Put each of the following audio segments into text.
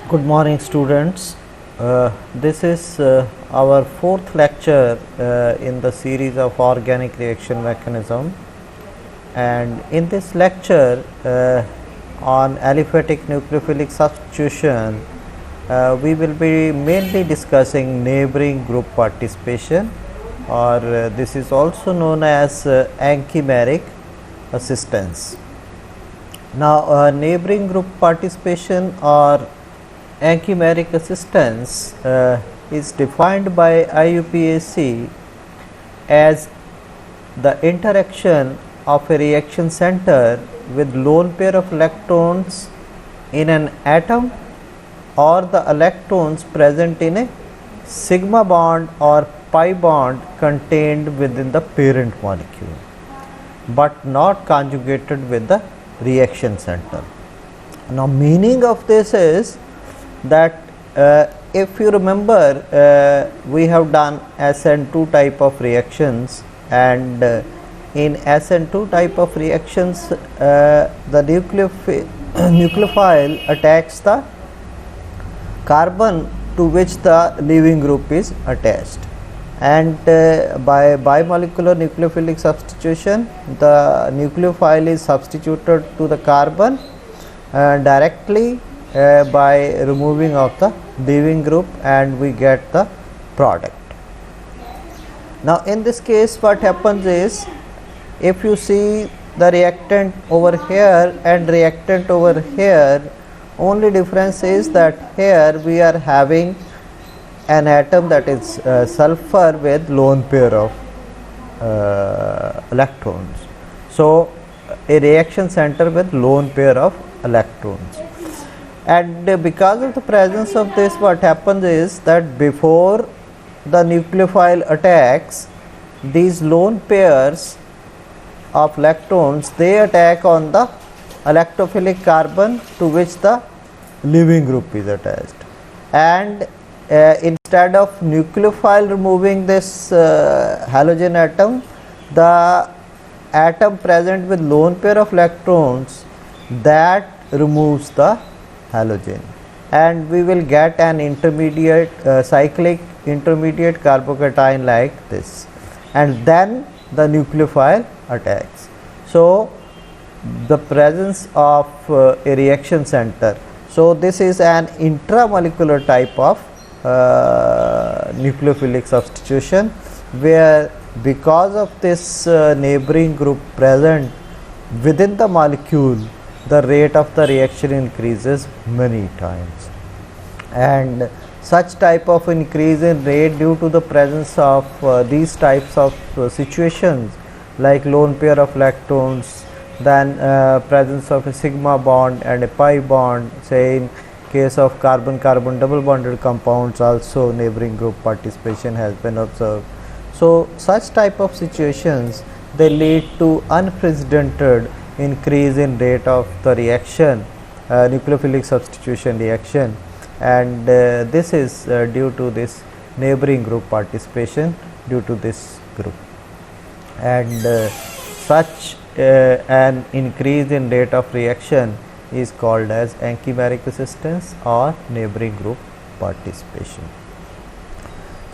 Good morning, students. This is our fourth lecture in the series of organic reaction mechanism, and in this lecture on aliphatic nucleophilic substitution, we will be mainly discussing neighboring group participation, or this is also known as anchimeric assistance. Now, neighboring group participation or anchimeric assistance is defined by IUPAC as the interaction of a reaction center with lone pair of electrons in an atom or the electrons present in a sigma bond or pi bond contained within the parent molecule, but not conjugated with the reaction center. Now, meaning of this is that if you remember, we have done SN2 type of reactions, and in SN2 type of reactions the nucleophile attacks the carbon to which the leaving group is attached, and by bimolecular nucleophilic substitution the nucleophile is substituted to the carbon directly by removing of the leaving group, and we get the product. Now, in this case what happens is, if you see the reactant over here and reactant over here, only difference is that here we are having an atom that is sulfur with lone pair of electrons. So, a reaction center with lone pair of electrons, and because of the presence of this, what happens is that before the nucleophile attacks, these lone pairs of electrons, they attack on the electrophilic carbon to which the leaving group is attached, and instead of nucleophile removing this halogen atom, the atom present with lone pair of electrons that removes the halogen, and we will get an intermediate cyclic intermediate carbocation like this, and then the nucleophile attacks. So, the presence of a reaction center. So, this is an intramolecular type of nucleophilic substitution, where because of this neighboring group present within the molecule, the rate of the reaction increases many times, and such type of increase in rate due to the presence of these types of situations like lone pair of electrons, then presence of a sigma bond and a pi bond, say in case of carbon-carbon double bonded compounds also neighboring group participation has been observed. So, such type of situations, they lead to unprecedented increase in rate of the reaction, nucleophilic substitution reaction, and this is due to this neighboring group participation due to this group, and such an increase in rate of reaction is called as anchimeric assistance or neighboring group participation.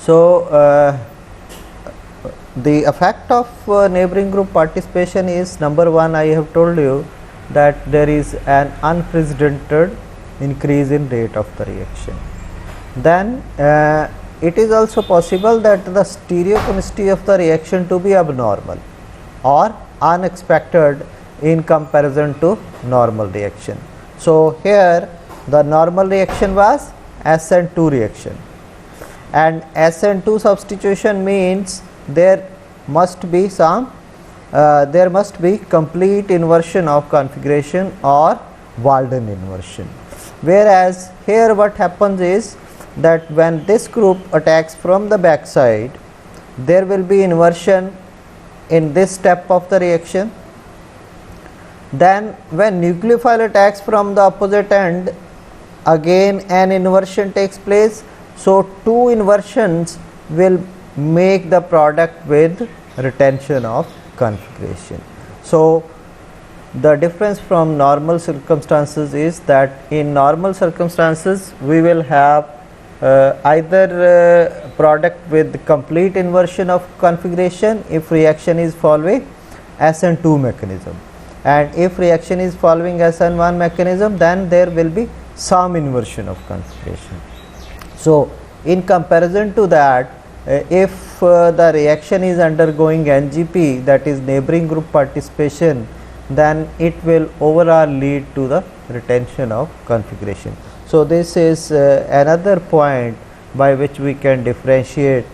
So, the effect of neighboring group participation is, number one, I have told you that there is an unprecedented increase in rate of the reaction. Then it is also possible that the stereochemistry of the reaction to be abnormal or unexpected in comparison to normal reaction. So, here the normal reaction was SN2 reaction, and SN2 substitution means there must be complete inversion of configuration or Walden inversion, whereas here what happens is that when this group attacks from the back side, there will be inversion in this step of the reaction. Then when nucleophile attacks from the opposite end, again an inversion takes place. So, two inversions will make the product with retention of configuration. So, the difference from normal circumstances is that in normal circumstances we will have either product with complete inversion of configuration if reaction is following SN2 mechanism, and if reaction is following SN1 mechanism, then there will be some inversion of configuration. So in comparison to that, if the reaction is undergoing NGP, that is neighboring group participation, then it will overall lead to the retention of configuration. So this is another point by which we can differentiate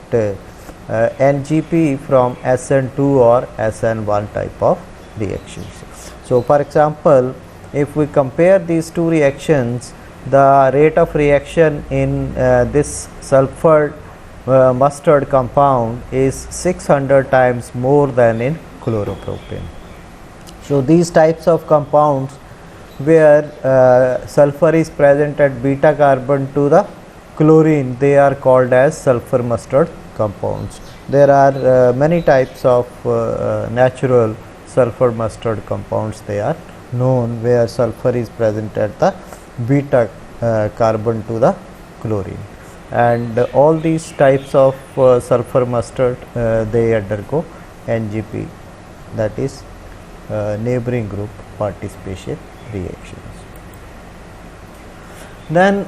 NGP from SN2 or SN1 type of reactions. So for example, if we compare these two reactions, the rate of reaction in this sulfur mustard compound is 600 times more than in chloropropane. So these types of compounds where sulfur is present at beta carbon to the chlorine, they are called as sulfur mustard compounds. There are many types of natural sulfur mustard compounds, they are known, where sulfur is present at the beta carbon to the chlorine, and all these types of sulfur mustard they undergo NGP, that is neighboring group participation reactions. Then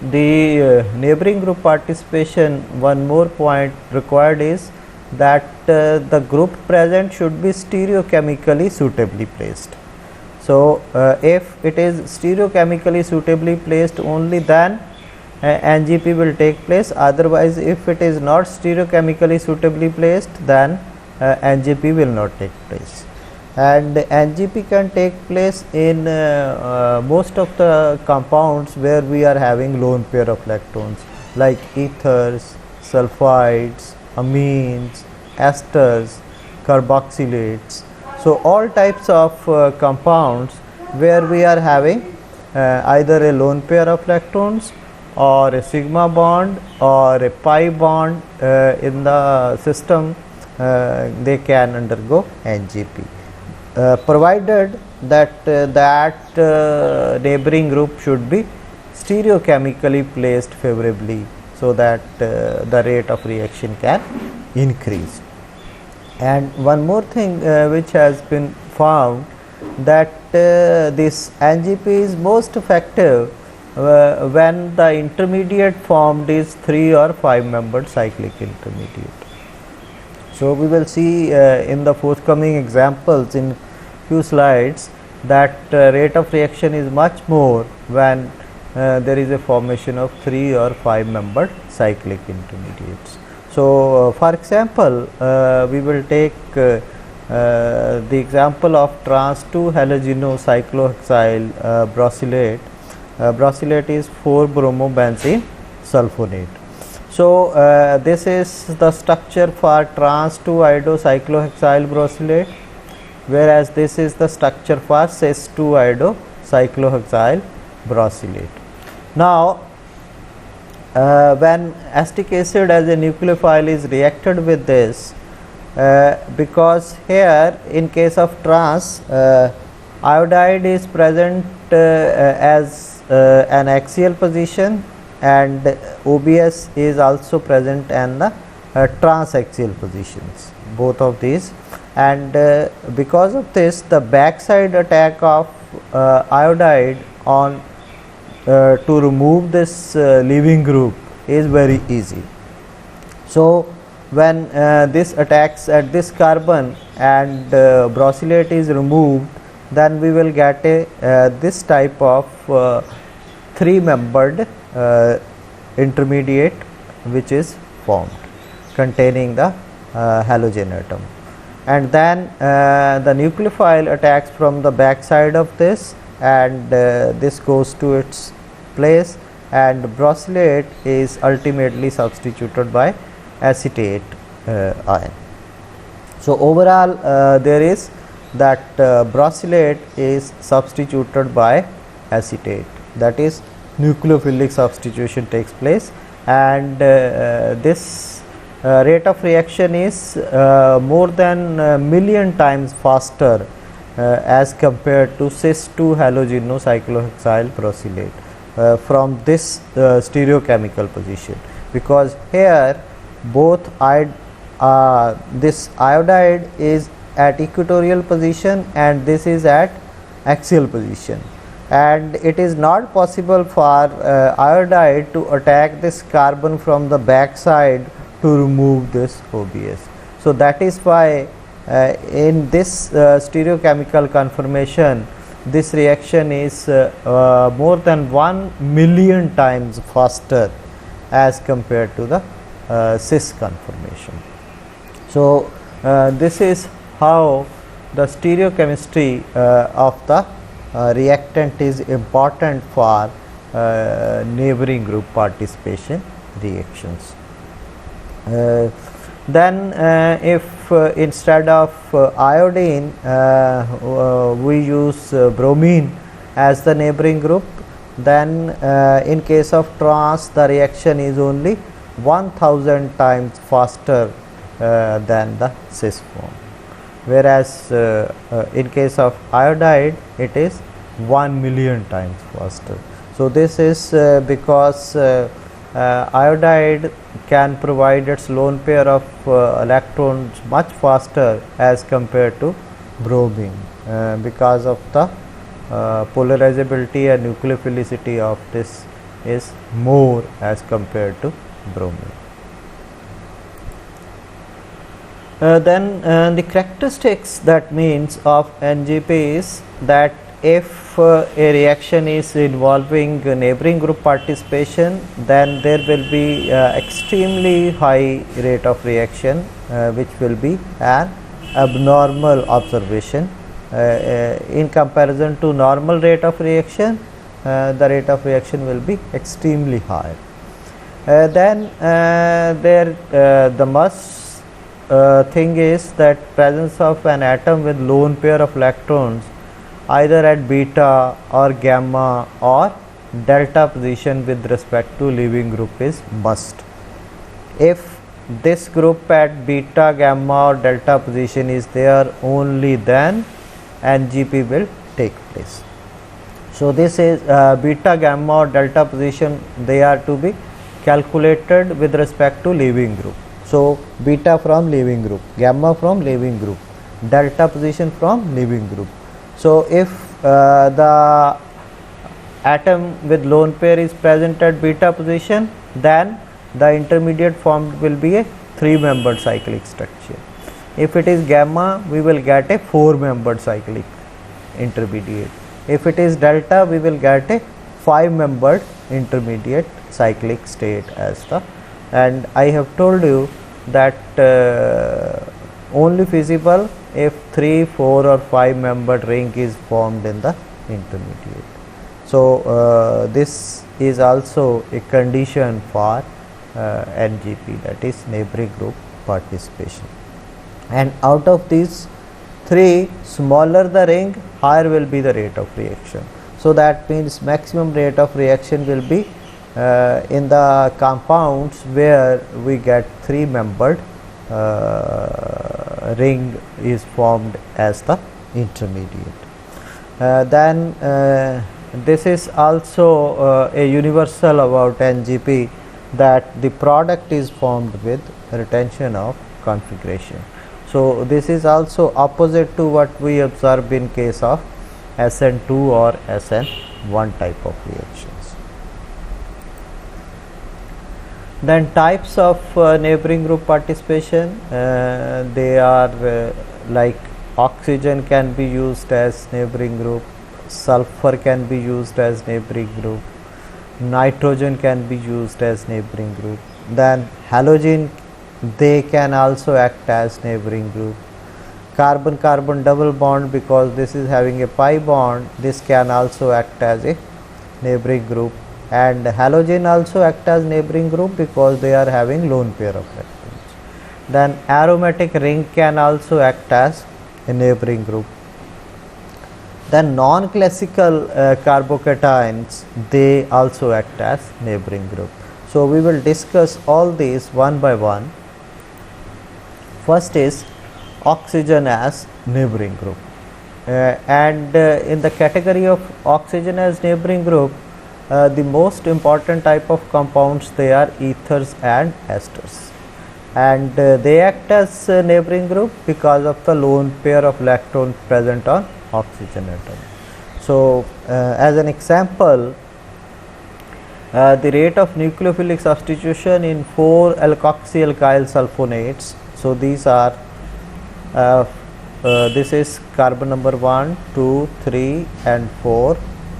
the neighboring group participation, one more point required is that the group present should be stereochemically suitably placed. So if it is stereochemically suitably placed, only then NGP will take place. Otherwise, if it is not stereochemically suitably placed, then NGP will not take place. And NGP can take place in most of the compounds where we are having lone pair of lactones, like ethers, sulfides, amines, esters, carboxylates. So all types of compounds where we are having either a lone pair of lactones or a sigma bond or a pi bond in the system, they can undergo NGP, provided that neighboring group should be stereochemically placed favorably, so that the rate of reaction can increase. And one more thing which has been found, that this NGP is most effective when the intermediate formed is 3 or 5 membered cyclic intermediate. So we will see in the forthcoming examples in few slides that rate of reaction is much more when there is a formation of 3 or 5 membered cyclic intermediates. So for example, we will take the example of trans 2 halogenocyclohexyl brosylate. Brosylate is 4-bromobenzene sulfonate. So this is the structure for trans 2 iodocyclohexyl brosylate, whereas this is the structure for cis 2 iodocyclohexyl brosylate. Now when acetic acid as a nucleophile is reacted with this, because here in case of trans, iodide is present as an axial position, and OBS is also present in the transaxial positions, both of these, and because of this the backside attack of iodide on to remove this leaving group is very easy. So when this attacks at this carbon and brosylate is removed, then we will get a this type of 3-membered intermediate which is formed containing the halogen atom, and then the nucleophile attacks from the back side of this, and this goes to its place, and brosylate is ultimately substituted by acetate ion. So overall there is that brosylate is substituted by acetate, that is nucleophilic substitution takes place, and this rate of reaction is more than a million times faster as compared to cis-2 halogenocyclohexyl prosylate from this stereochemical position, because here both this iodide is at equatorial position and this is at axial position, and it is not possible for iodide to attack this carbon from the back side to remove this OBS. So that is why in this stereochemical conformation, this reaction is more than 1 million times faster as compared to the cis conformation. So this is how the stereochemistry of the reactant is important for neighboring group participation reactions. Then if instead of iodine we use bromine as the neighboring group, then in case of trans the reaction is only 1000 times faster than the cis form, whereas in case of iodide it is 1 million times faster. So this is because iodide can provide its lone pair of electrons much faster as compared to bromine because of the polarizability and nucleophilicity of this is more as compared to bromine. Then the characteristics, that means of NGP, is that if a reaction is involving neighboring group participation, then there will be extremely high rate of reaction which will be an abnormal observation in comparison to normal rate of reaction. The rate of reaction will be extremely high. Then the must thing is that presence of an atom with lone pair of electrons either at beta or gamma or delta position with respect to leaving group is must. If this group at beta, gamma or delta position is there, only then NGP will take place. So this is beta, gamma or delta position, they are to be calculated with respect to leaving group. So beta from leaving group, gamma from leaving group, delta position from leaving group. So if the atom with lone pair is present at beta position, then the intermediate formed will be a 3-membered cyclic structure. If it is gamma, we will get a 4-membered cyclic intermediate. If it is delta, we will get a 5-membered intermediate cyclic state as the, and I have told you that only feasible if 3, 4 or 5-membered ring is formed in the intermediate. So this is also a condition for NGP, that is neighboring group participation. And out of these 3, smaller the ring, higher will be the rate of reaction. So that means maximum rate of reaction will be in the compounds where we get 3-membered ring is formed as the intermediate. Then this is also a universal about NGP, that the product is formed with retention of configuration. So this is also opposite to what we observe in case of SN2 or SN1 type of reactions. Then types of neighboring group participation, they are like oxygen can be used as neighboring group, sulfur can be used as neighboring group, nitrogen can be used as neighboring group, then halogen, they can also act as neighboring group. Carbon carbon double bond, because this is having a pi bond, this can also act as a neighboring group, and halogen also act as neighboring group because they are having lone pair of electrons. Then aromatic ring can also act as a neighboring group. Then non-classical carbocations, they also act as neighboring group. So we will discuss all these one by one. First is oxygen as neighboring group, and in the category of oxygen as neighboring group, the most important type of compounds, they are ethers and esters, and they act as neighboring group because of the lone pair of electrons present on oxygen atom. So as an example, the rate of nucleophilic substitution in 4 alkoxyalkyl sulfonates. So these are this is carbon number 1, 2, 3 and 4.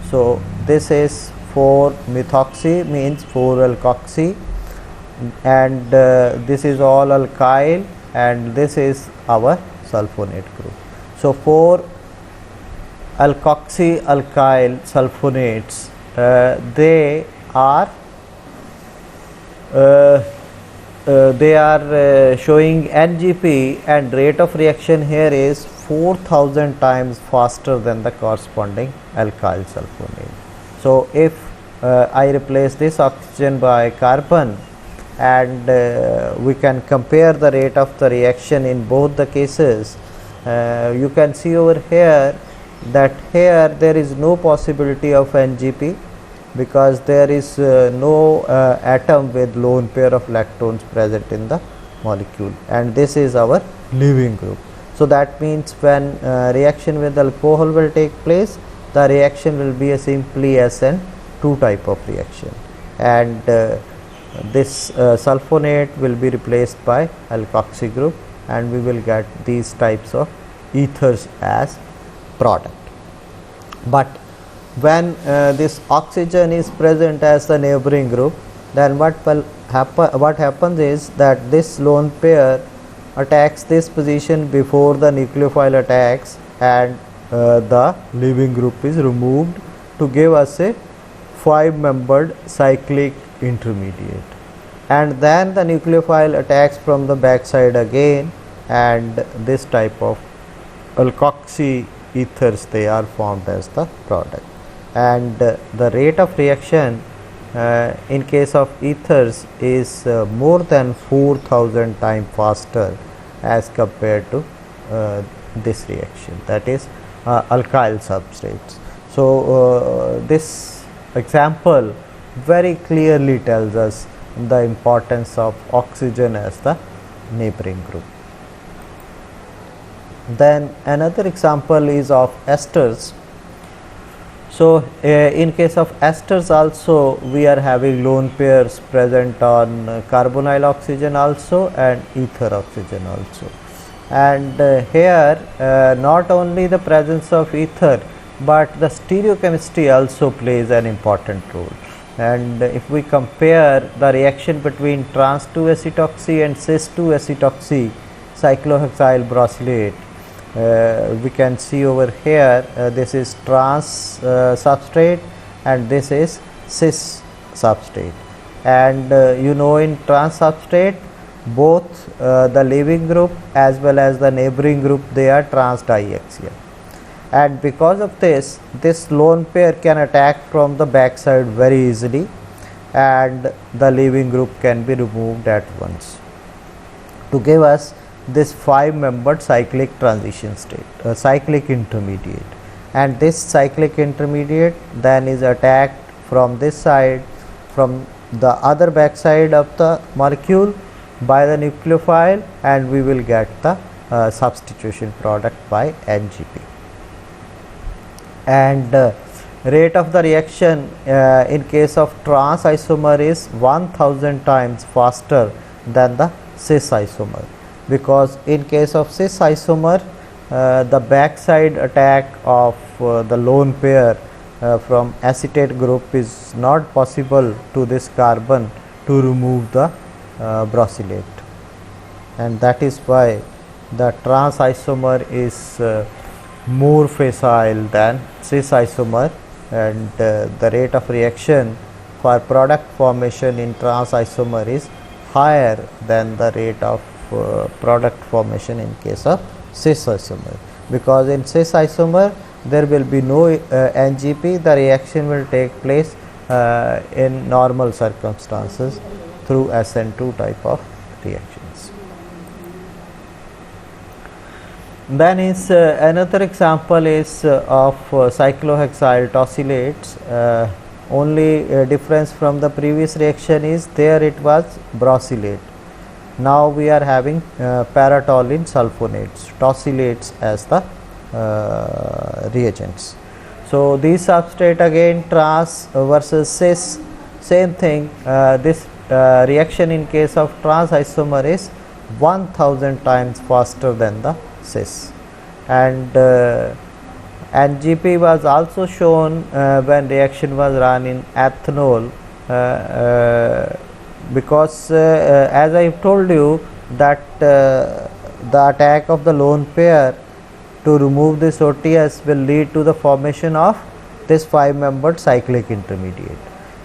So this is 4 methoxy, means 4 alkoxy, and this is all alkyl, and this is our sulfonate group. So 4 alkoxy alkyl sulfonates, they are showing NGP, and rate of reaction here is 4000 times faster than the corresponding alkyl sulfonate. So if I replace this oxygen by carbon, and we can compare the rate of the reaction in both the cases, you can see over here that here there is no possibility of NGP, because there is no atom with lone pair of electrons present in the molecule, and this is our leaving group. So that means when reaction with alcohol will take place, the reaction will be a simply SN2 type of reaction, and this sulfonate will be replaced by alkoxy group, and we will get these types of ethers as product. But when this oxygen is present as the neighboring group, then what happens is that this lone pair attacks this position before the nucleophile attacks, and the leaving group is removed to give us a 5-membered cyclic intermediate, and then the nucleophile attacks from the backside again, and this type of alkoxy ethers, they are formed as the product. And the rate of reaction in case of ethers is more than 4000 times faster as compared to this reaction, that is alkyl substrates. So this example very clearly tells us the importance of oxygen as the neighboring group. Then another example is of esters. So in case of esters also, we are having lone pairs present on carbonyl oxygen also and ether oxygen also, and here not only the presence of ether, but the stereochemistry also plays an important role. And if we compare the reaction between trans 2-acetoxy and cis 2-acetoxy cyclohexyl brosylate, we can see over here this is trans substrate and this is cis substrate, and you know, in trans substrate both the leaving group as well as the neighboring group, they are trans diaxial, and because of this lone pair can attack from the backside very easily, and the leaving group can be removed at once to give us this 5-membered cyclic transition state, cyclic intermediate. And this cyclic intermediate then is attacked from this side, from the other backside of the molecule by the nucleophile, and we will get the substitution product by NGP. And rate of the reaction in case of trans isomer is 1000 times faster than the cis isomer, because in case of cis isomer the backside attack of the lone pair from acetate group is not possible to this carbon to remove the brosylate, and that is why the trans isomer is more facile than cis isomer, and the rate of reaction for product formation in trans isomer is higher than the rate of product formation in case of cis isomer, because in cis isomer there will be no NGP, the reaction will take place in normal circumstances through SN2 type of reactions. Then is another example is of cyclohexyl tosylates. Only difference from the previous reaction is there it was brosylate. Now we are having paratoluene sulfonates, tosylates as the reagents. So these substrate again trans versus cis, same thing. This reaction in case of trans isomer is 1000 times faster than the cis, and NGP was also shown when reaction was run in ethanol, because as I have told you that the attack of the lone pair to remove this OTS will lead to the formation of this 5-membered cyclic intermediate,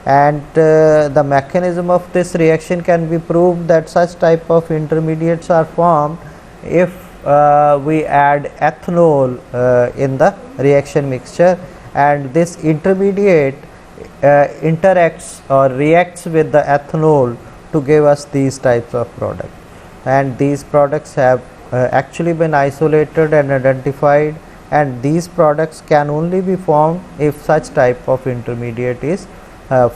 and the mechanism of this reaction can be proved that such type of intermediates are formed if we add ethanol in the reaction mixture, and this intermediate interacts or reacts with the ethanol to give us these types of products, and these products have actually been isolated and identified, and these products can only be formed if such type of intermediate is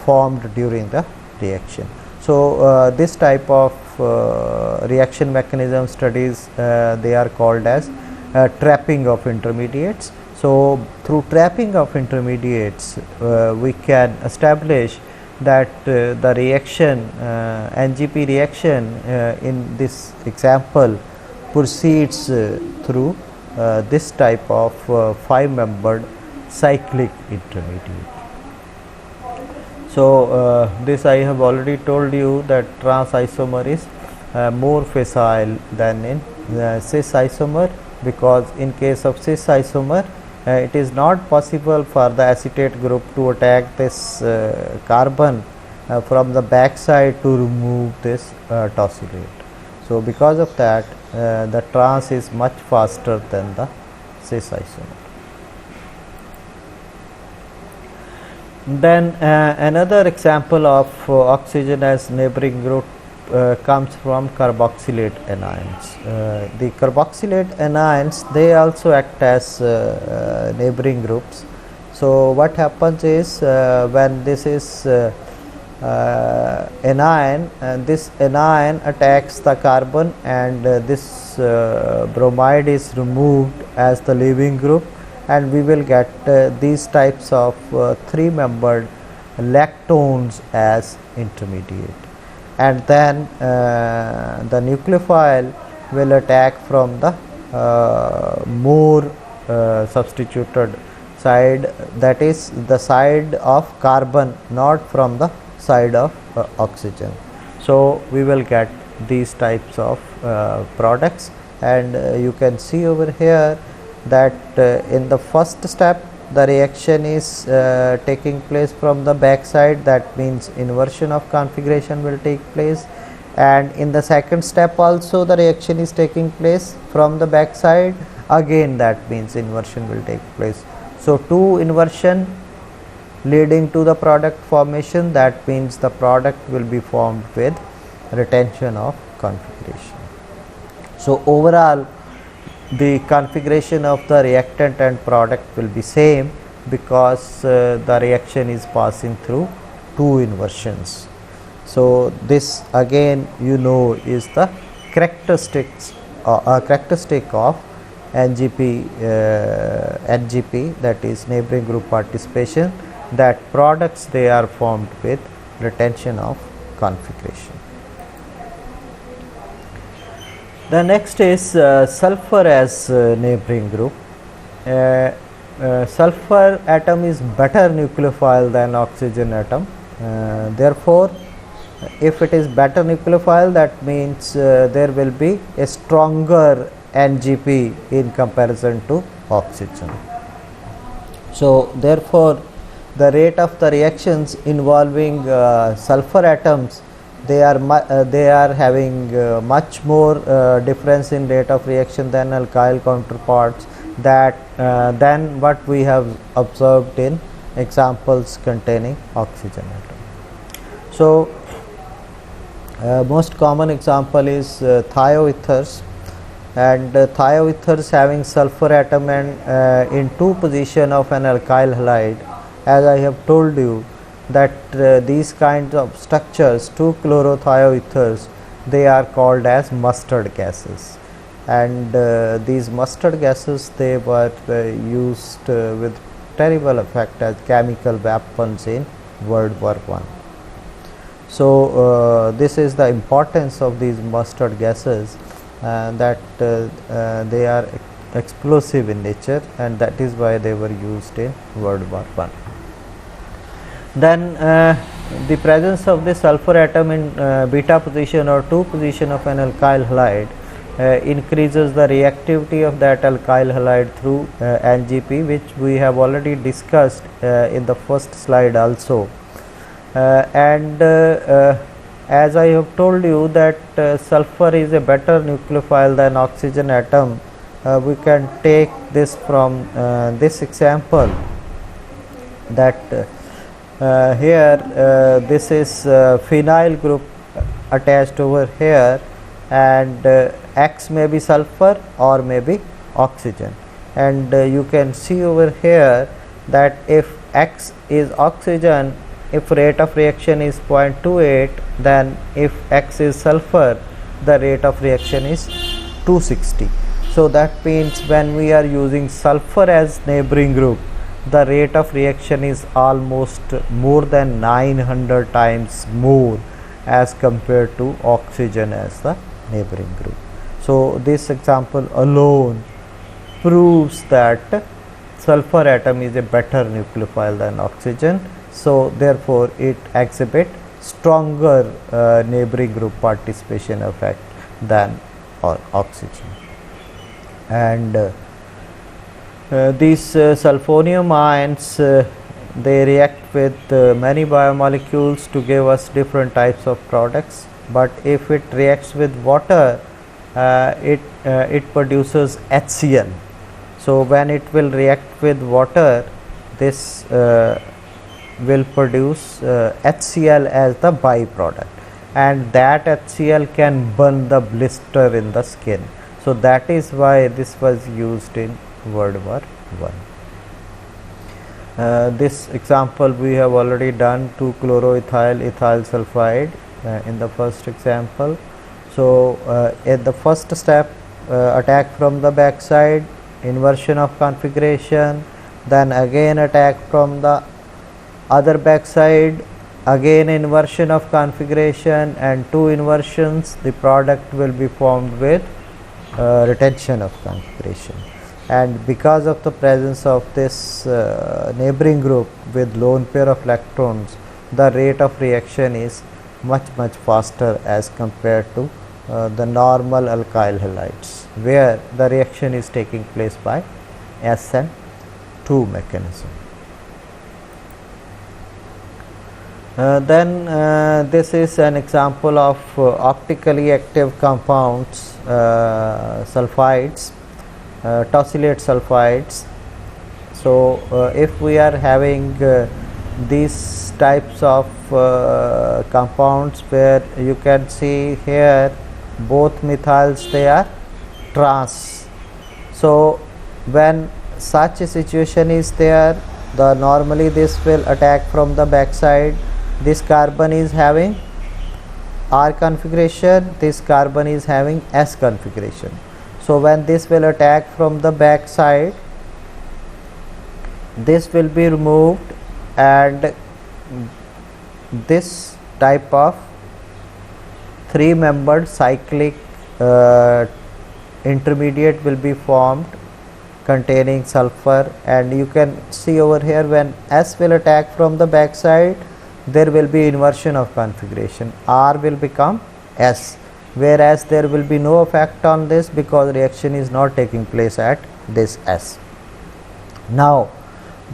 formed during the reaction. So this type of reaction mechanism studies, they are called as trapping of intermediates. So through trapping of intermediates we can establish that the reaction NGP reaction in this example proceeds through this type of 5-membered cyclic intermediate. So this I have already told you that trans isomer is more facile than in cis isomer, because in case of cis isomer it is not possible for the acetate group to attack this carbon from the back side to remove this tosylate. So because of that the trans is much faster than the cis isomer. Then another example of oxygen as neighboring group comes from carboxylate anions. The carboxylate anions, they also act as neighboring groups. So what happens is when this is anion, this anion attacks the carbon, and this bromide is removed as the leaving group, and we will get these types of 3-membered lactones as intermediate, and then the nucleophile will attack from the more substituted side, that is the side of carbon, not from the side of oxygen. So we will get these types of products, and you can see over here that in the first step the reaction is taking place from the back side, that means inversion of configuration will take place, and in the second step also the reaction is taking place from the back side, again that means inversion will take place. So 2 inversion leading to the product formation, that means the product will be formed with retention of configuration. So overall the configuration of the reactant and product will be same, because the reaction is passing through 2 inversions. So this again you know is the characteristic of NGP, that is neighboring group participation, that products they are formed with retention of configuration. The next is sulfur as neighboring group. Sulfur atom is better nucleophile than oxygen atom. Therefore, if it is better nucleophile, that means there will be a stronger NGP in comparison to oxygen. So therefore, the rate of the reactions involving sulfur atoms, they are having much more difference in rate of reaction than alkyl counterparts than what we have observed in examples containing oxygen atom. So most common example is thioethers. and thioethers having sulfur atom and in 2 position of an alkyl halide. As I have told you that these kinds of structures, 2 chlorothioethers, they are called as mustard gases, and these mustard gases, they were used with terrible effect as chemical weapons in World War I. So this is the importance of these mustard gases, that they are explosive in nature, and that is why they were used in World War I. Then the presence of the sulfur atom in beta position or 2 position of an alkyl halide increases the reactivity of that alkyl halide through NGP, which we have already discussed in the first slide also. As I have told you that sulfur is a better nucleophile than oxygen atom, we can take this from this example, that here this is phenyl group attached over here, and X may be sulfur or may be oxygen, and you can see over here that if X is oxygen, if rate of reaction is 0.28, then if X is sulfur, the rate of reaction is 260. So that means when we are using sulfur as neighboring group, the rate of reaction is almost more than 900 times more as compared to oxygen as the neighboring group. So this example alone proves that sulfur atom is a better nucleophile than oxygen. So therefore it exhibits stronger neighboring group participation effect than oxygen. And these sulfonium ions, they react with many biomolecules to give us different types of products, but if it reacts with water, it produces HCl. So when it will react with water, this will produce HCl as the byproduct, and that HCl can burn the blister in the skin. So that is why this was used in World War I. This example we have already done, 2-chloroethyl ethyl sulfide in the first example. So at the first step, attack from the back side, inversion of configuration, then again attack from the other back side, again inversion of configuration, and 2 inversions, the product will be formed with retention of configuration. And because of the presence of this neighboring group with lone pair of electrons, the rate of reaction is much faster as compared to the normal alkyl halides, where the reaction is taking place by SN2 mechanism. Then this is an example of optically active compounds, sulfides, tosylate sulfides. So if we are having these types of compounds, where you can see here both methyls, they are trans. So when such a situation is there, normally this will attack from the back side. This carbon is having R configuration, this carbon is having S configuration. So when this will attack from the back side, this will be removed, and this type of 3-membered cyclic intermediate will be formed containing sulfur. And you can see over here, when S will attack from the back side, there will be inversion of configuration, R will become S, whereas there will be no effect on this because reaction is not taking place at this S. Now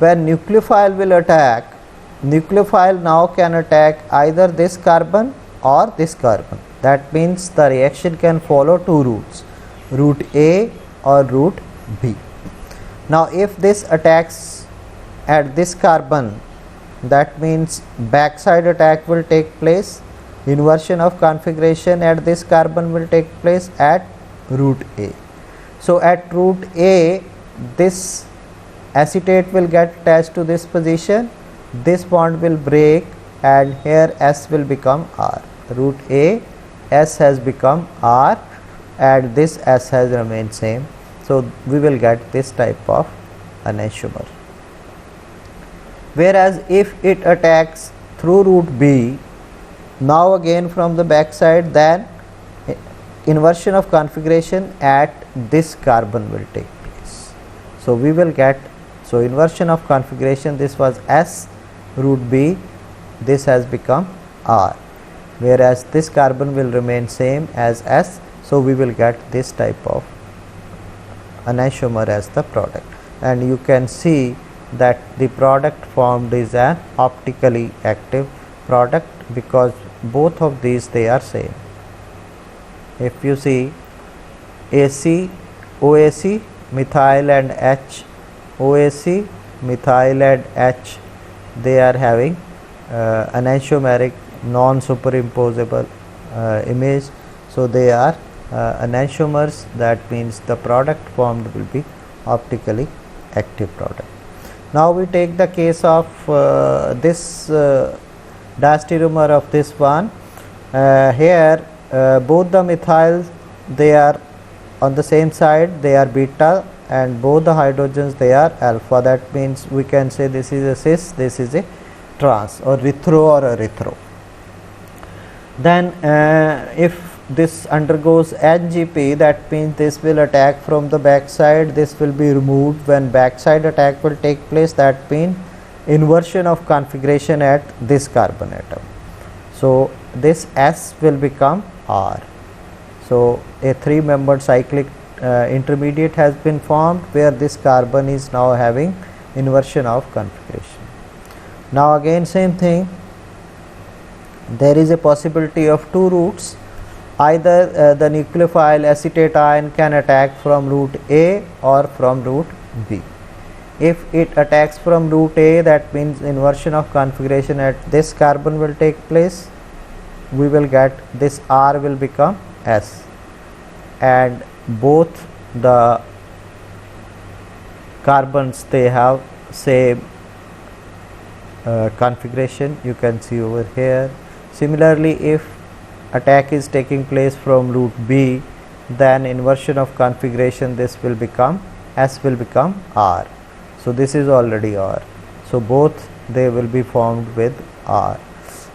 when nucleophile will attack, nucleophile now can attack either this carbon or this carbon. That means the reaction can follow 2 routes, route A or route B. Now if this attacks at this carbon, that means backside attack will take place, inversion of configuration at this carbon will take place at route A. So at root A, this acetate will get attached to this position, this bond will break, and here S will become R. Root A, S has become R, and this S has remained same. So we will get this type of enantiomer. Whereas if it attacks through root B, now again from the back side, then inversion of configuration at this carbon will take place. So we will get, so inversion of configuration, this was S root B, this has become R, whereas this carbon will remain same as S. So we will get this type of enantiomer as the product, and you can see that the product formed is an optically active product because both of these they are same. If you see AC, OAC, methyl and H, OAC, methyl and H, they are having enantiomeric non-superimposable image. So they are enantiomers, that means the product formed will be optically active product. Now we take the case of this diastereomer of this one. Here both the methyls, they are on the same side, they are beta, and both the hydrogens they are alpha. That means we can say this is a cis, this is a trans, or hetero or erythro. Then if this undergoes NGP, that means this will attack from the back side, this will be removed. When backside attack will take place, that means inversion of configuration at this carbon atom. So this S will become R. So a 3-membered cyclic intermediate has been formed where this carbon is now having inversion of configuration. Now again same thing, there is a possibility of two routes. Either the nucleophile acetate ion can attack from root A or from root B. If it attacks from root A, that means inversion of configuration at this carbon will take place. We will get this R will become S, and both the carbons they have same configuration, you can see over here. Similarly, if attack is taking place from root B, then inversion of configuration, this will become S will become R. So this is already R. So both they will be formed with R.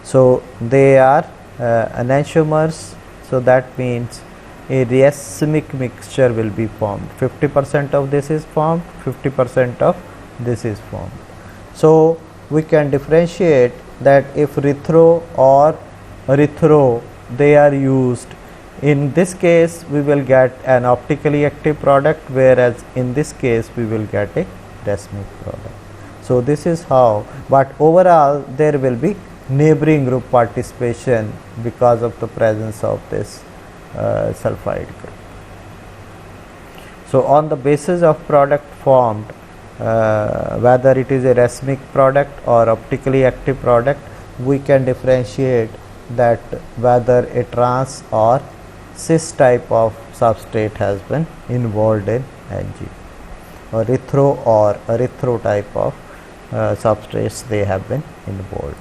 So they are enantiomers. So that means a racemic mixture will be formed. 50% of this is formed, 50% of this is formed. So we can differentiate that if hetero or erythro they are used, in this case we will get an optically active product, whereas in this case we will get a racemic product. So this is how, but overall there will be neighboring group participation because of the presence of this sulfide group. So on the basis of product formed, whether it is a racemic product or optically active product, we can differentiate that whether a trans or cis type of substrate has been involved in NG, or hetero or erythro type of substrates they have been involved.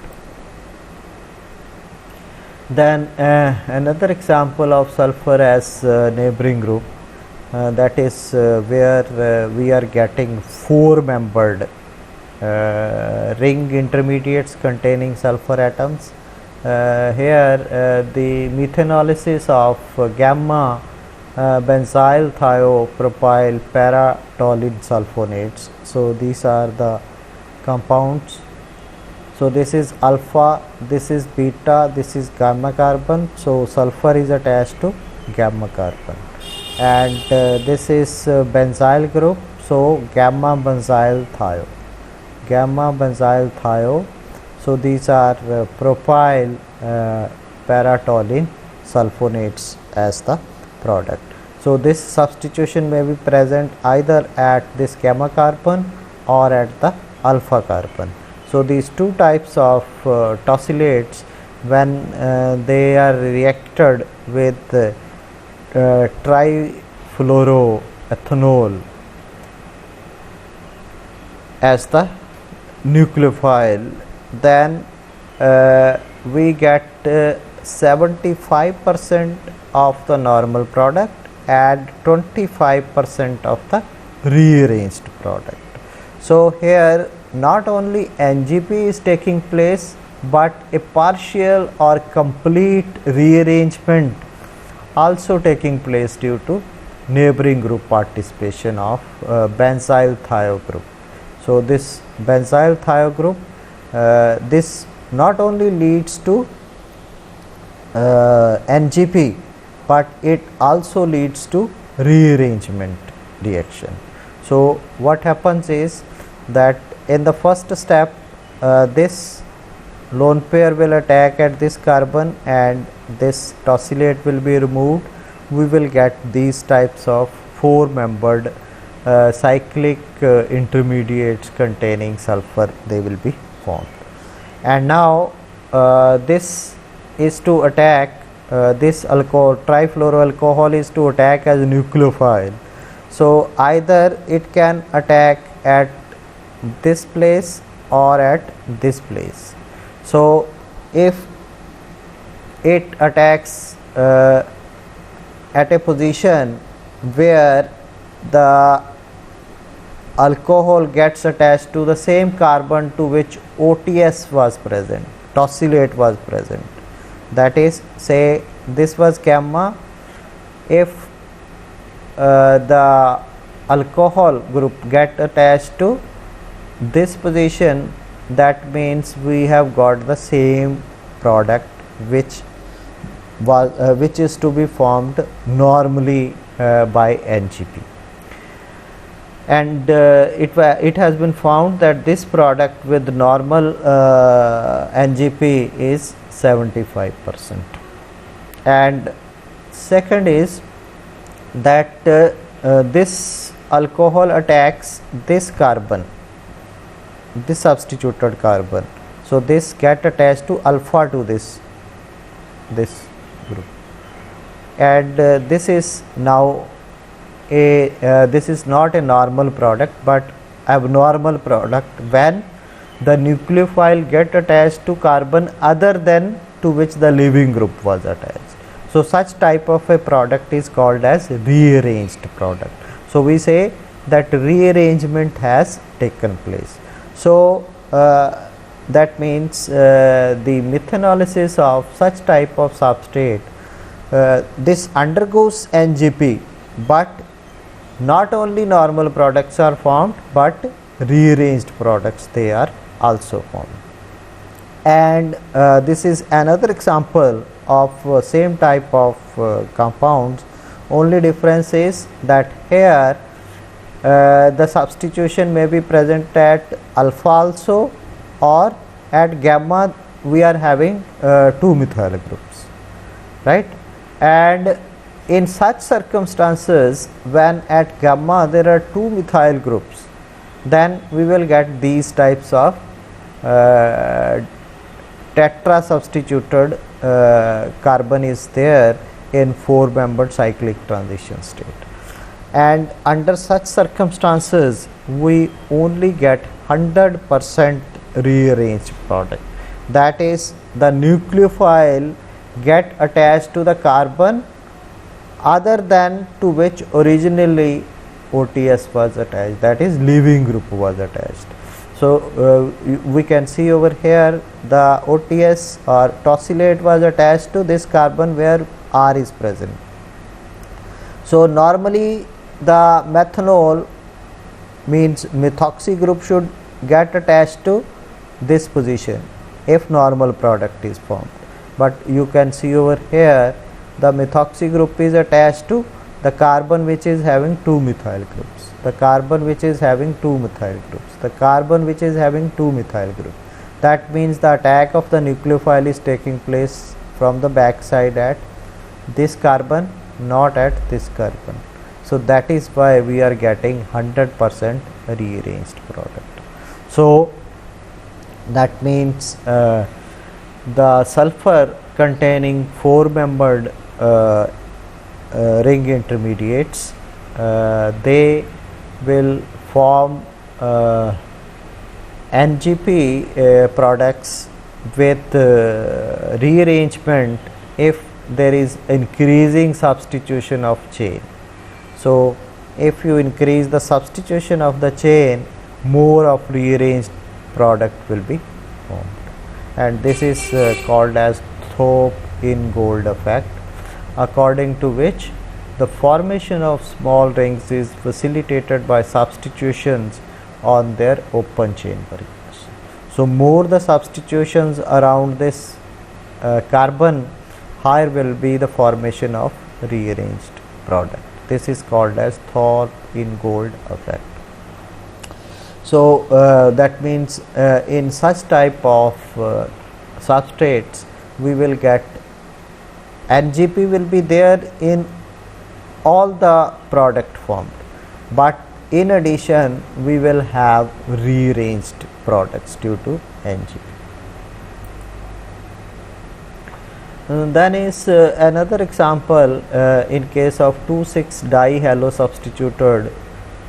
Then another example of sulfur as neighboring group, that is where we are getting 4-membered ring intermediates containing sulfur atoms. Here the methanolysis of gamma benzyl thiopropyl paratoluene sulfonates. So these are the compounds. So this is alpha, this is beta, this is gamma carbon. So sulfur is attached to gamma carbon, and this is benzyl group. So gamma benzyl thio, gamma benzyl thio. So these are propyl paratoluene sulfonates as the product. So this substitution may be present either at this gamma carbon or at the alpha carbon. So these two types of tosylates, when they are reacted with trifluoro ethanol as the nucleophile, then we get 75% of the normal product and 25% of the rearranged product. So here not only NGP is taking place, but a partial or complete rearrangement also taking place due to neighboring group participation of benzyl thio group. So this benzyl thio group, this not only leads to NGP, but it also leads to rearrangement reaction. So what happens is that in the first step, this lone pair will attack at this carbon and this tosylate will be removed. We will get these types of 4-membered cyclic intermediates containing sulfur, they will be formed. And now this is to attack, this alcohol, trifluoroalcohol is to attack as a nucleophile. So either it can attack at this place or at this place. So if it attacks at a position where the alcohol gets attached to the same carbon to which OTS was present, tosylate was present, that is, say this was gamma, if the alcohol group get attached to this position, that means we have got the same product which is to be formed normally by NGP. And it has been found that this product with normal NGP is 75%. And second is that this alcohol attacks this carbon, this substituted carbon. So this get attached to alpha to this group, and this is now this is not a normal product but abnormal product when the nucleophile get attached to carbon other than to which the leaving group was attached. So such type of a product is called as rearranged product. So we say that rearrangement has taken place. So that means the methanolysis of such type of substrate, this undergoes NGP, but not only normal products are formed but rearranged products they are also formed. And this is another example of same type of compounds. Only difference is that here the substitution may be present at alpha also, or at gamma we are having 2 methyl groups, right? And in such circumstances, when at gamma there are 2 methyl groups, then we will get these types of tetra substituted carbon is there in 4-membered cyclic transition state. And under such circumstances, we only get 100% rearranged product. That is, the nucleophile get attached to the carbon other than to which originally OTS was attached, that is leaving group was attached. So we can see over here the OTS or tosylate was attached to this carbon where R is present. So normally the methanol means methoxy group should get attached to this position if normal product is formed. But you can see over here the methoxy group is attached to the carbon which is having 2 methyl groups, the carbon which is having 2 methyl groups, the carbon which is having 2 methyl groups. That means the attack of the nucleophile is taking place from the back side at this carbon, not at this carbon. So that is why we are getting 100% rearranged product. So that means the sulfur containing 4-membered ring intermediates they will form NGP products with rearrangement if there is increasing substitution of chain. So, if you increase the substitution of the chain, more of rearranged product will be formed, and this is called as Thorpe-Ingold effect, according to which the formation of small rings is facilitated by substitutions on their open chain rings. So, more the substitutions around this carbon, higher will be the formation of rearranged product. This is called as Thorpe-Ingold effect. So, that means in such type of substrates, we will get NGP will be there in all the product formed, but in addition we will have rearranged products due to NGP. Then is another example in case of 2,6-dihalo substituted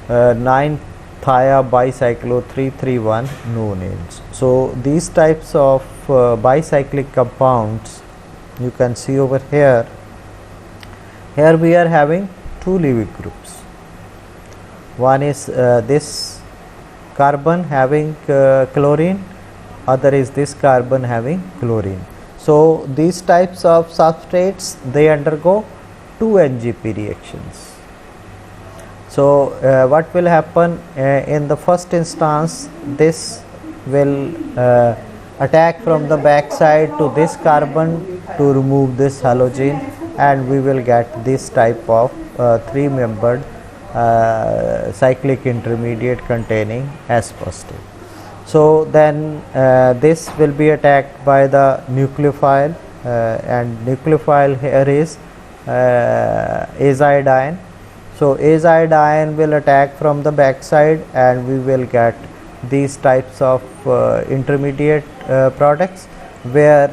9-thiobicyclo-3,3,1 nonanes. So, these types of bicyclic compounds you can see over here. Here we are having two leaving groups. One is this carbon having chlorine, other is this carbon having chlorine. So, these types of substrates, they undergo two NGP reactions. So, what will happen in the first instance, this will attack from the back side to this carbon to remove this halogen, and we will get this type of three-membered cyclic intermediate containing S positive. So, then this will be attacked by the nucleophile, and nucleophile here is azide ion. So, azide ion will attack from the back side, and we will get these types of intermediate products where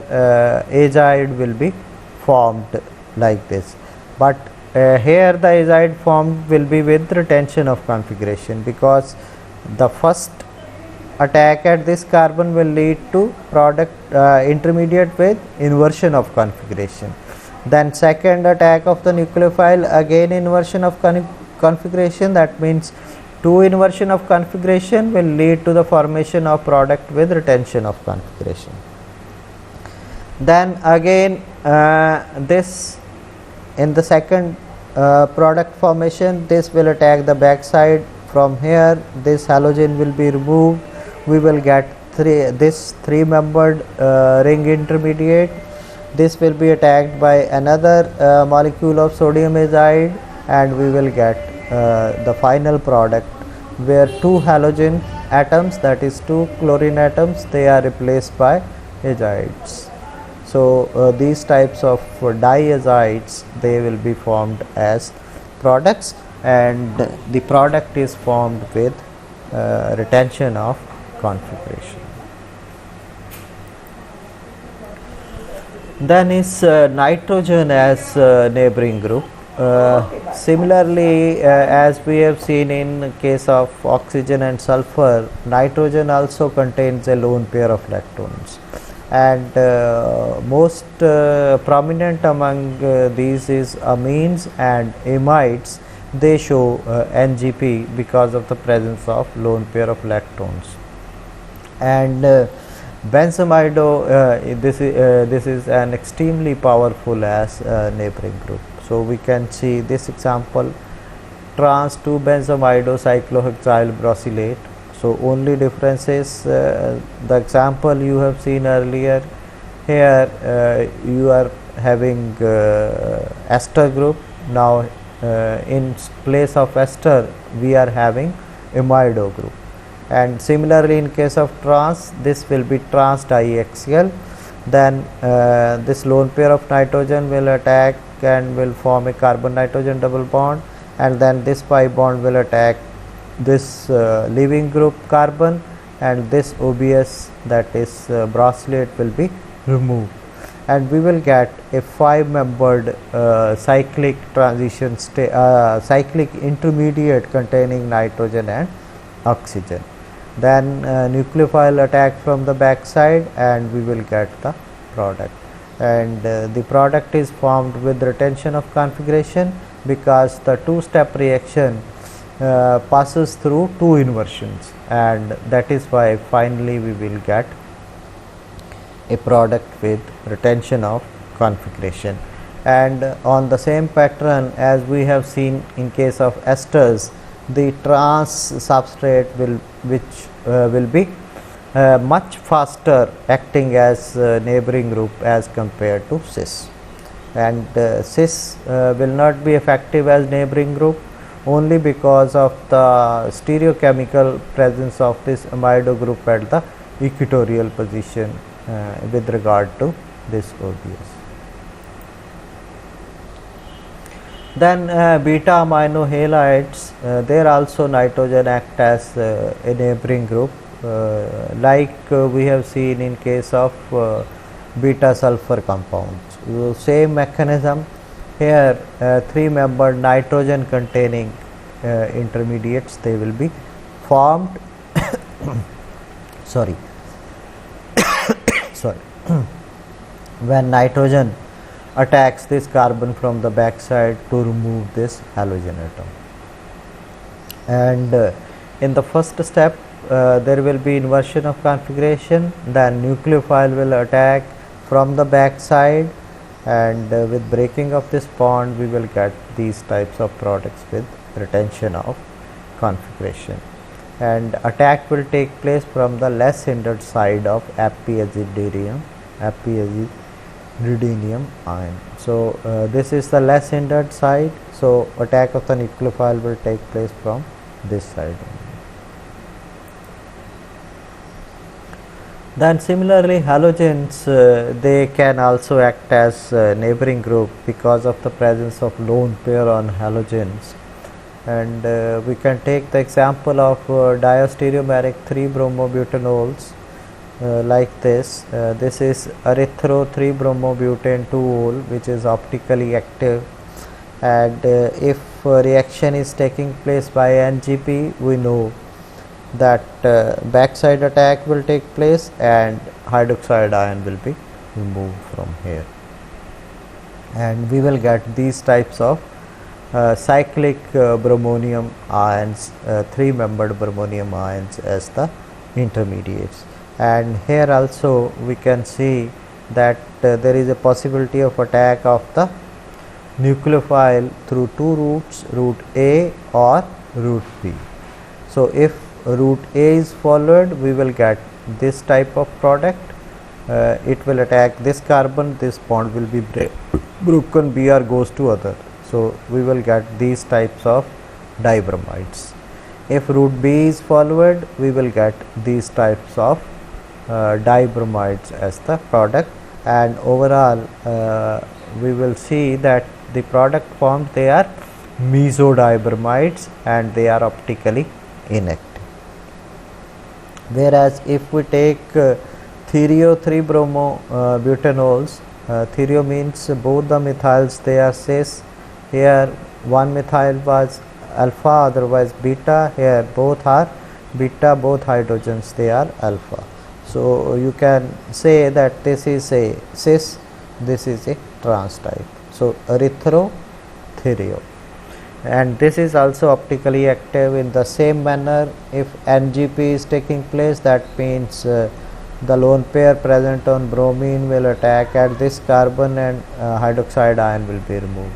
azide will be formed like this. But here the azide formed will be with retention of configuration, because the first attack at this carbon will lead to product intermediate with inversion of configuration. Then second attack of the nucleophile, again inversion of configuration, that means two inversion of configuration will lead to the formation of product with retention of configuration. Then again this in the second product formation, this will attack the back side. From here this halogen will be removed, we will get this three-membered ring intermediate. This will be attacked by another molecule of sodium azide, and we will get the final product where two halogen atoms, that is two chlorine atoms, they are replaced by azides. So, these types of diazides, they will be formed as products, and the product is formed with retention of configuration. Then is nitrogen as neighboring group. Similarly, as we have seen in case of oxygen and sulfur, nitrogen also contains a lone pair of leptons, and most prominent among these is amines and amides. They show NGP because of the presence of lone pair of leptons. And benzamido, this is an extremely powerful as neighboring group. So, we can see this example, trans 2-benzamido cyclohexyl brosylate. So, only difference is the example you have seen earlier. Here you are having ester group. Now, in place of ester we are having amido group. And similarly, in case of trans, this will be trans diaxial. Then this lone pair of nitrogen will attack and will form a carbon nitrogen double bond, and then this pi bond will attack this leaving group carbon, and this OBS, that is brosylate, will be removed. and we will get a 5-membered cyclic transition cyclic intermediate containing nitrogen and oxygen. Then nucleophile attack from the back side and we will get the product, and the product is formed with retention of configuration because the two-step reaction passes through two inversions, and that is why finally we will get a product with retention of configuration. And on the same pattern as we have seen in case of esters, the trans substrate will be much faster acting as neighboring group as compared to cis, and cis will not be effective as neighboring group only because of the stereochemical presence of this amido group at the equatorial position with regard to this ODS. Then beta amino halides, there also nitrogen act as a neighboring group, like we have seen in case of beta sulfur compounds. So same mechanism here, 3-membered nitrogen containing intermediates, they will be formed sorry when nitrogen attacks this carbon from the back side to remove this halogen atom. And in the first step there will be inversion of configuration, then nucleophile will attack from the back side, and with breaking of this bond we will get these types of products with retention of configuration, and attack will take place from the less hindered side of apiazidinium ion. So this is the less hindered side, so attack of the nucleophile will take place from this side. Then similarly halogens, they can also act as neighboring group because of the presence of lone pair on halogens, and we can take the example of diastereomeric 3-bromobutanols like this. This is erythro 3-bromobutane 2-ol, which is optically active, and if reaction is taking place by NGP, we know that backside attack will take place and hydroxide ion will be removed from here, and we will get these types of cyclic bromonium ions, 3-membered bromonium ions as the intermediates. And here also we can see that there is a possibility of attack of the nucleophile through two routes, route A or route B. So if route A is followed, we will get this type of product. It will attack this carbon, this bond will be broken, Br goes to other. So we will get these types of dibromides. If route B is followed, we will get these types of dibromides as the product, and overall we will see that the product formed, they are mesodibromides and they are optically inactive. Whereas if we take thereo 3-bromobutanols, thereo means both the methyls they are cis, here one methyl was alpha, otherwise beta, here both are beta, both hydrogens they are alpha. So you can say that this is a cis, this is a trans type. So erythro thereo, and this is also optically active in the same manner. If NGP is taking place, that means the lone pair present on bromine will attack at this carbon and hydroxide ion will be removed,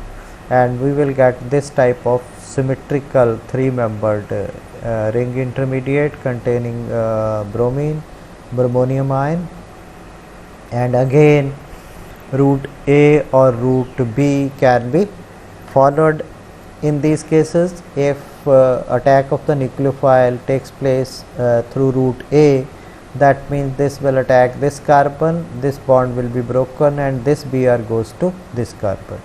and we will get this type of symmetrical 3-membered ring intermediate containing bromonium ion. And again route A or route B can be followed in these cases. If attack of the nucleophile takes place through route A, that means this will attack this carbon, this bond will be broken and this Br goes to this carbon.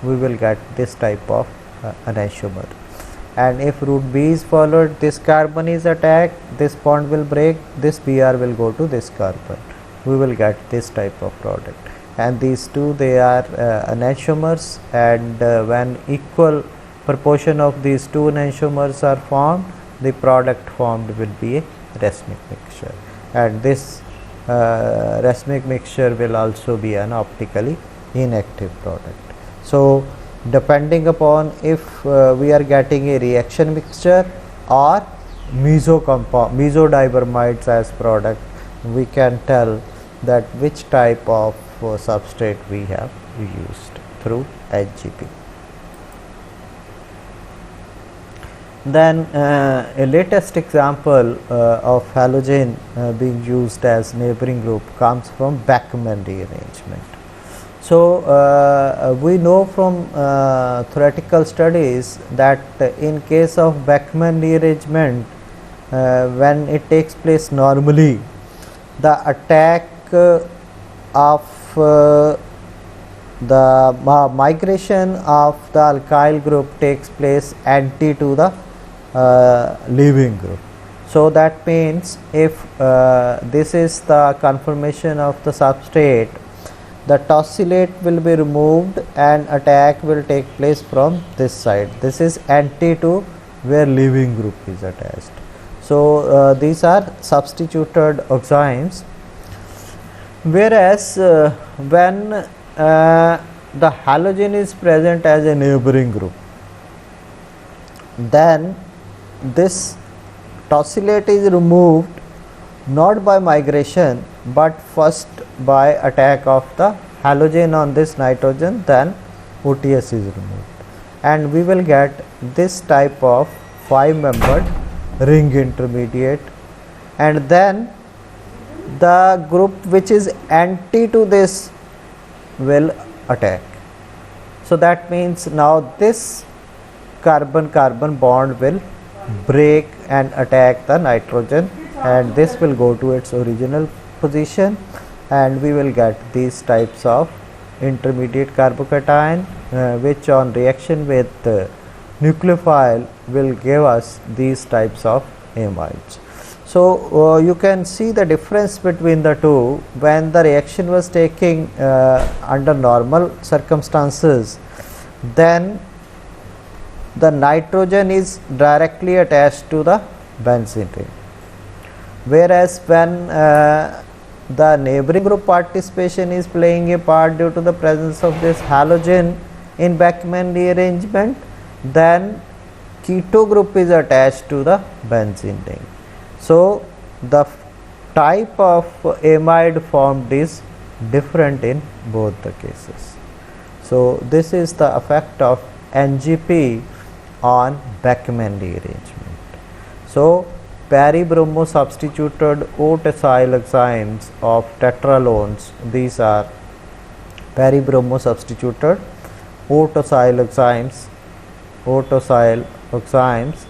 We will get this type of anisomer. And if route B is followed, this carbon is attacked, this bond will break, this Br will go to this carbon. We will get this type of product. and these two, they are enantiomers, and when equal proportion of these two enantiomers are formed, the product formed will be a racemic mixture, and this racemic mixture will also be an optically inactive product. So depending upon if we are getting a reaction mixture or mesodiabramides as product, we can tell that which type of substrate we have used through HGP. Then a latest example of halogen being used as neighboring group comes from Beckmann rearrangement. So we know from theoretical studies that in case of Beckmann rearrangement, when it takes place normally, the attack of the migration of the alkyl group takes place anti to the leaving group. So that means if this is the conformation of the substrate, the tosylate will be removed and attack will take place from this side. This is anti to where leaving group is attached. So these are substituted oximes, whereas when the halogen is present as a neighboring group, then this tosylate is removed not by migration but first by attack of the halogen on this nitrogen, then OTS is removed, and we will get this type of 5-membered ring intermediate, and then the group which is anti to this will attack. So that means now this carbon-carbon bond will break and attack the nitrogen, and this will go to its original position, and we will get these types of intermediate carbocation which on reaction with nucleophile will give us these types of amides. So you can see the difference between the two. When the reaction was taking under normal circumstances, then the nitrogen is directly attached to the benzene ring, whereas when the neighboring group participation is playing a part due to the presence of this halogen in Beckmann rearrangement, then keto group is attached to the benzene ring. So the type of amide formed is different in both the cases. So this is the effect of NGP on Beckmann rearrangement. So paribromo substituted O-tesyl oximes of tetralones, these are paribromo substituted O-tesyl oximes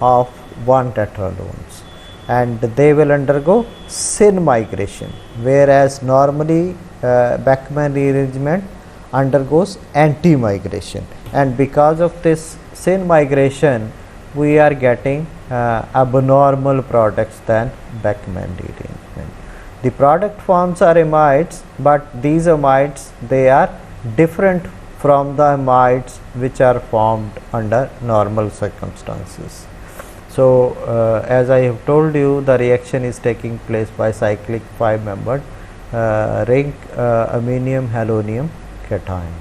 of 1 tetralones, and they will undergo syn migration, whereas normally Beckmann rearrangement undergoes anti migration, and because of this syn migration we are getting abnormal products than Beckmann rearrangement. The product forms are amides, but these amides, they are different from the amides which are formed under normal circumstances. So as I have told you, the reaction is taking place by cyclic 5-membered ring aminium halonium cation.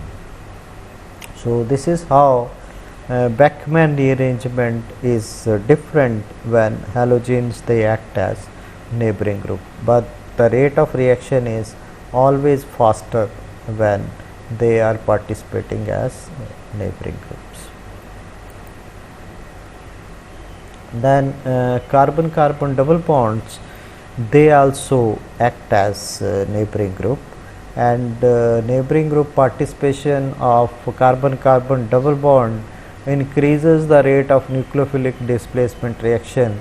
So this is how Beckmann rearrangement is different when halogens they act as neighboring group, but the rate of reaction is always faster when they are participating as neighboring groups. Then carbon-carbon double bonds, they also act as neighboring group, and neighboring group participation of carbon-carbon double bond increases the rate of nucleophilic displacement reaction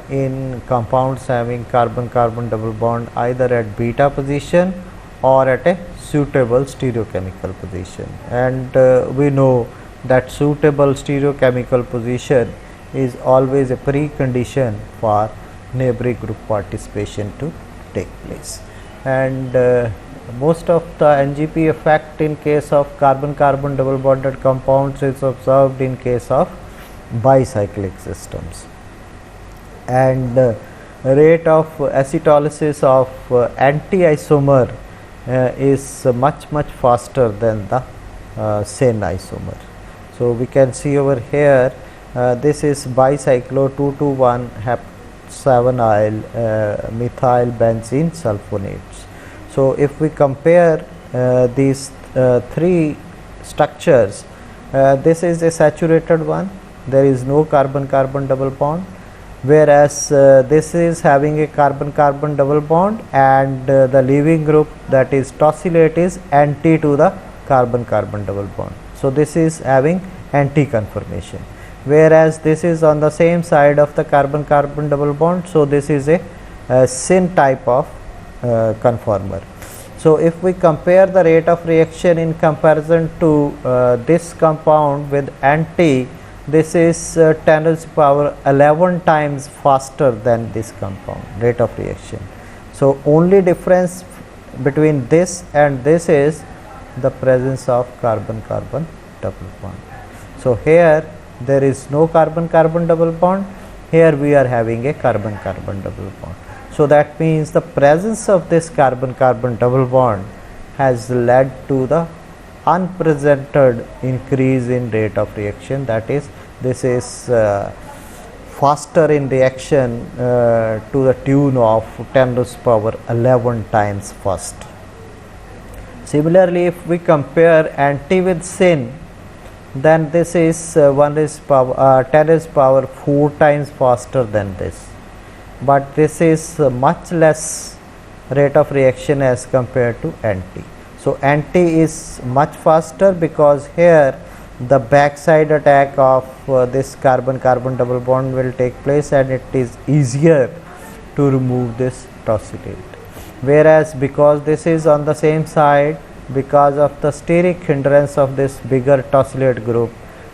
in compounds having carbon-carbon double bond either at beta position or at a suitable stereochemical position, and we know that suitable stereochemical position is always a precondition for neighboring group participation to take place. And most of the NGP effect in case of carbon-carbon double bonded compounds is observed in case of bicyclic systems, and rate of acetylolysis of anti-isomer is much faster than the syn isomer. So we can see over here, this is bicyclo 2,2,1 hep7-yl methyl benzene sulfonates. So if we compare these three structures, this is a saturated one, there is no carbon-carbon double bond, whereas this is having a carbon-carbon double bond, and the leaving group, that is tosylate, is anti to the carbon-carbon double bond. So this is having anti-conformation, whereas this is on the same side of the carbon-carbon double bond. So this is a syn type of conformer. So if we compare the rate of reaction in comparison to this compound with anti, this is 10 raised to the power 11 times faster than this compound rate of reaction. So only difference between this and this is the presence of carbon-carbon double bond. So here there is no carbon-carbon double bond, here we are having a carbon-carbon double bond. So that means the presence of this carbon-carbon double bond has led to the unprecedented increase in rate of reaction, that is, this is faster in reaction to the tune of 10 raised to the power 11 times fast. Similarly, if we compare anti with syn, then this is 1 raised to the power 10 raised to the power 4 times faster than this, but this is much less rate of reaction as compared to anti. So anti is much faster because here the backside attack of this carbon-carbon double bond will take place, and it is easier to remove this tosylate, whereas because this is on the same side, because of the steric hindrance of this bigger tosylate group,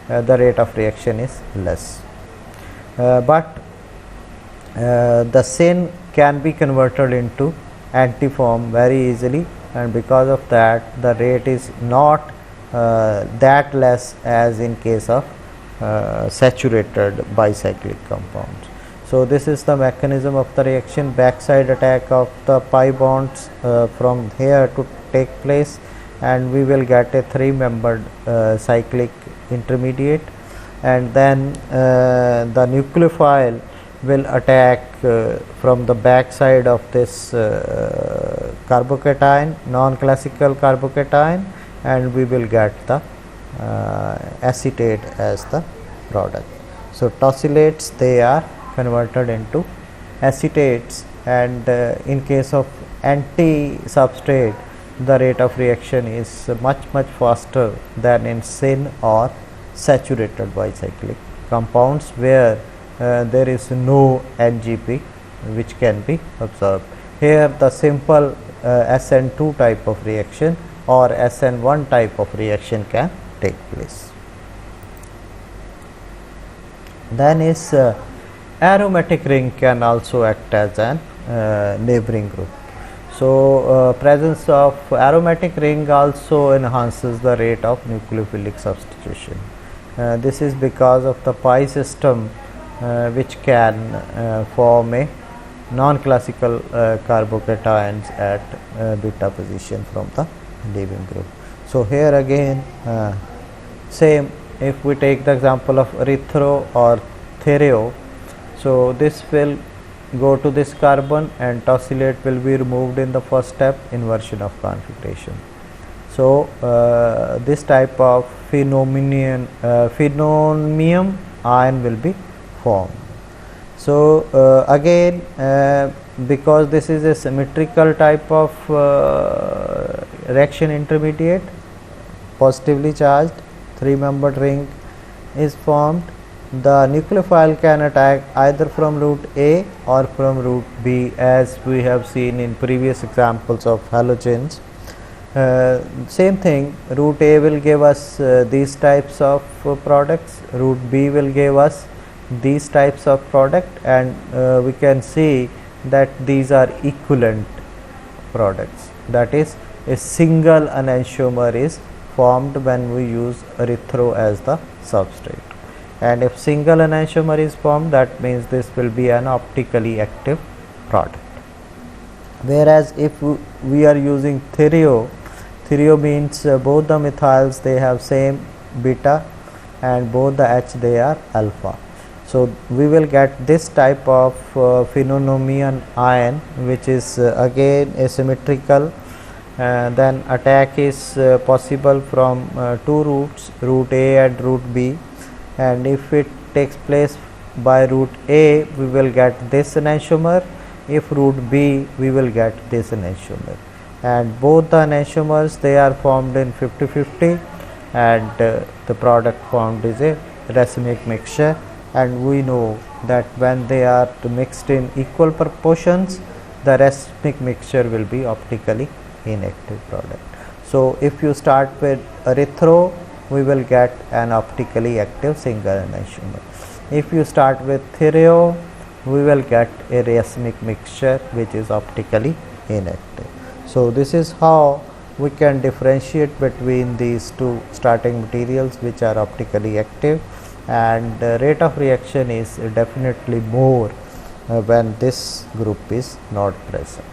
the rate of reaction is less. But the syn can be converted into anti-form very easily, and because of that the rate is not that less as in case of saturated bicyclic compounds. So this is the mechanism of the reaction: backside attack of the pi bonds from here to take place, and we will get a 3-membered cyclic intermediate, and then the nucleophile will attack from the backside of this carbocation, non-classical carbocation, and we will get the acetate as the product. So tosylates, they are converted into acetates, and in case of anti-substrate, the rate of reaction is much faster than in syn or saturated bicyclic compounds, where there is no NGP which can be observed. Here the simple SN2 type of reaction or SN1 type of reaction can take place. Then is aromatic ring can also act as an neighboring group. So presence of aromatic ring also enhances the rate of nucleophilic substitution. This is because of the pi system which can form a non-classical carbocations at beta position from the leaving group. So here again same, if we take the example of erythro or thereo, so this will go to this carbon and tosylate will be removed in the first step, inversion of configuration. So this type of phenomium ion will be formed. So again because this is a symmetrical type of reaction intermediate, positively charged 3-membered ring is formed. The nucleophile can attack either from route A or from route B, as we have seen in previous examples of halogens. Same thing, route A will give us these types of products, route B will give us these types of product, and we can see that these are equivalent products. That is, a single enantiomer is formed when we use erythro as the substrate. And if single enantiomer is formed, that means this will be an optically active product. Whereas if we are using thereo means both the methyls they have same beta and both the H they are alpha. So we will get this type of phenomion ion, which is again asymmetrical. Then attack is possible from two routes, route A and route B, and if it takes place by route A, we will get this enantiomer. If route B, we will get this enantiomer, and both the enantiomers they are formed in 50-50, and the product formed is a racemic mixture. And we know that when they are mixed in equal proportions, the racemic mixture will be optically inactive product. So if you start with erythro, we will get an optically active single enantiomer. If you start with thereo, we will get a racemic mixture which is optically inactive. So this is how we can differentiate between these two starting materials which are optically active, and rate of reaction is definitely more when this group is not present.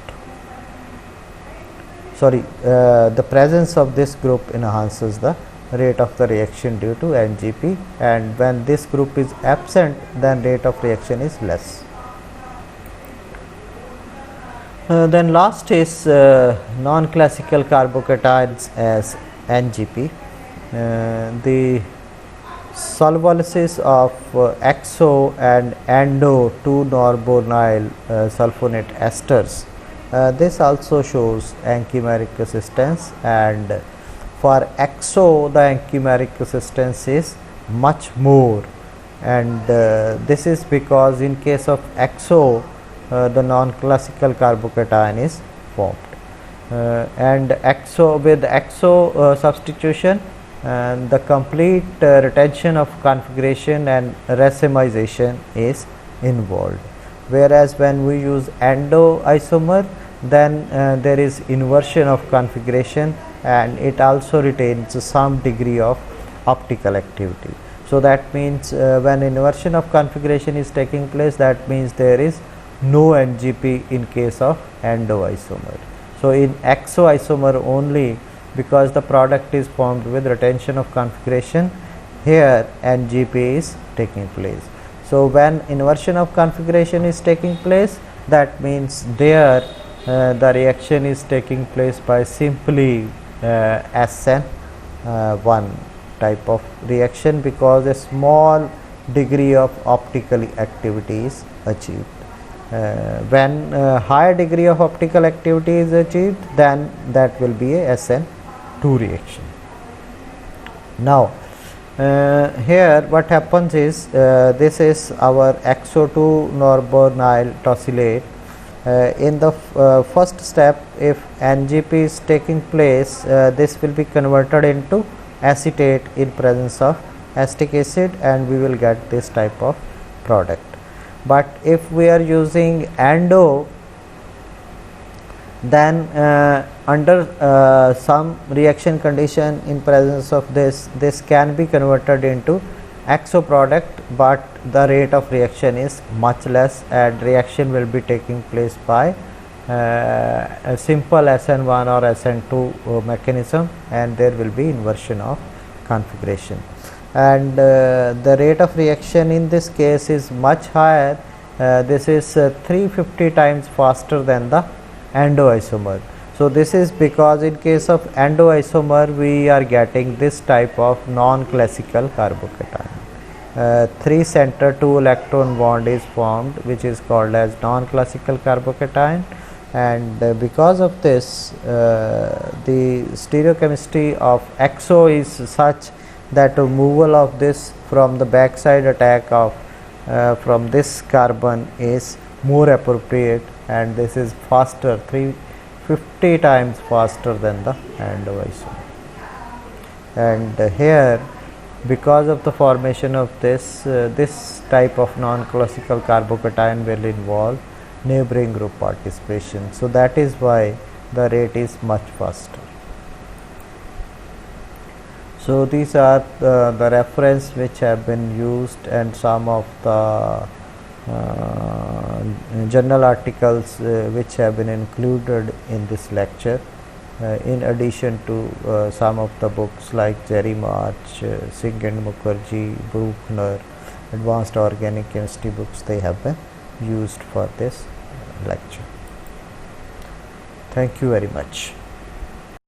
The presence of this group enhances the rate of the reaction due to NGP, and when this group is absent, then rate of reaction is less. Then last is non-classical carbocations as NGP. The solvolysis of exo and endo 2-norbornyl sulfonate esters, this also shows ankymeric resistance, and for exo the ankymeric resistance is much more, and this is because in case of exo the non-classical carbocation is formed, and exo with exo substitution, and the complete retention of configuration and racemization is involved. Whereas when we use endo isomer, then there is inversion of configuration, and it also retains some degree of optical activity. So that means when inversion of configuration is taking place, that means there is no NGP in case of endo isomer. So in exo isomer only, because the product is formed with retention of configuration, here NGP is taking place. So when inversion of configuration is taking place, that means there the reaction is taking place by simply SN1 type of reaction, because a small degree of optical activity is achieved. When higher degree of optical activity is achieved, then that will be a SN2 reaction. Now here what happens is, this is our exo 2-norbornyl tosylate. In the first step, if NGP is taking place, this will be converted into acetate in presence of acetic acid, and we will get this type of product. But if we are using endo, then under some reaction condition in presence of this can be converted into exo product, but the rate of reaction is much less, and reaction will be taking place by a simple SN1 or SN2 mechanism, and there will be inversion of configuration, and the rate of reaction in this case is much higher. This is 350 times faster than the endo isomer. So this is because in case of endo isomer we are getting this type of non-classical carbocation. 3 center 2 electron bond is formed, which is called as non-classical carbocation, and because of this the stereochemistry of exo is such that removal of this from the backside attack of from this carbon is more appropriate, and this is faster, 350 times faster than the endo isomer. And here, because of the formation of this type of non-classical carbocation will involve neighboring group participation. So that is why the rate is much faster. So these are the reference which have been used, and some of the journal articles which have been included in this lecture, in addition to some of the books like Jerry March, Singh and Mukherjee, Bruckner, Advanced Organic Chemistry books, they have been used for this lecture. Thank you very much.